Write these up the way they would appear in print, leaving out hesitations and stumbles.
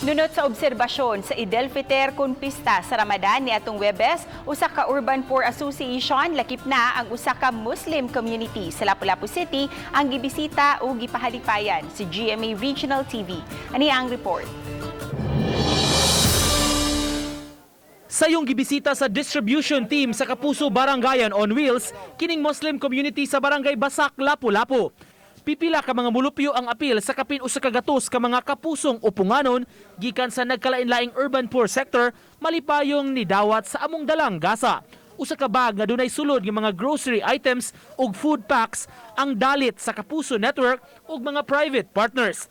Nunot sa obserbasyon sa Eid al-Fitr kun pista sa Ramadan ni atong Webes, usa ka Urban Poor Association lakip na ang usa ka Muslim community sa Lapu-Lapu City ang gibisita ug gipahalipayan si GMA Regional TV. Ani ang report. Sayong gibisita sa distribution team sa Kapuso Barangayan on Wheels, kining Muslim community sa Barangay Basak, Lapu-Lapu. Pipila ka mga mulupyo ang apil sa kapin usa ka gatos ka mga kapusong upunganon gikan sa nagkalain-laing urban poor sector malipayong nidawat sa among dalang gasa. Usa ka bag nga dunay sulod nga mga grocery items ug food packs ang dalit sa Kapuso Network ug mga private partners.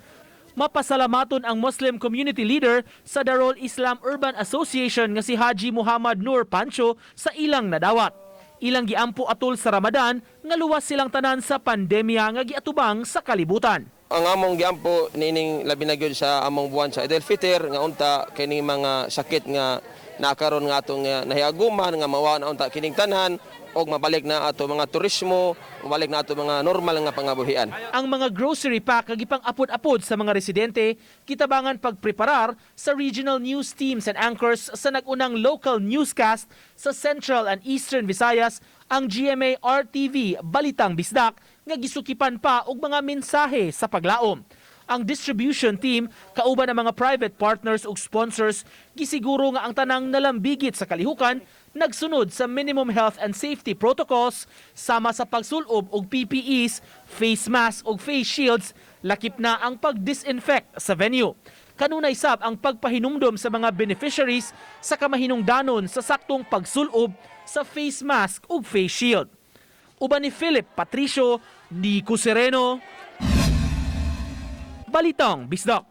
Mapasalamaton ang Muslim community leader sa Darul Islam Urban Association nga si Haji Muhammad Nur Pancho sa ilang nadawat. Ilang giampo atol sa Ramadan nga luwas silang tanan sa pandemya nga giatubang sa kalibutan. Ang among giampo nining labi na gyud sa among buwan sa Eid al-Fitr nga unta kining mga sakit nga nakaron nga atong nahiaguman nga mawa na unta kining tanan og mabalik na ato mga turismo, mabalik na ato mga normal nga pangabuhian. Ang mga grocery pack kagipang apod-apod sa mga residente kitabangan pagpreparar sa regional news teams and anchors sa nagunang local newscast sa Central and Eastern Visayas ang GMA RTV Balitang Bisdak nga gisukipan pa og mga mensahe sa paglaom. Ang distribution team, kauban ng mga private partners ug sponsors, gisiguro nga ang tanang nalambigit sa kalihukan, nagsunod sa minimum health and safety protocols, sama sa pagsulob og PPEs, face mask ug face shields, lakip na ang pag-disinfect sa venue. Kanunay sab ang pagpahinumdom sa mga beneficiaries sa kamahinungdanon sa saktong pagsulob sa face mask ug face shield. Uban ni Philip Patricio, Nico Sereno, Balitang Bisdak.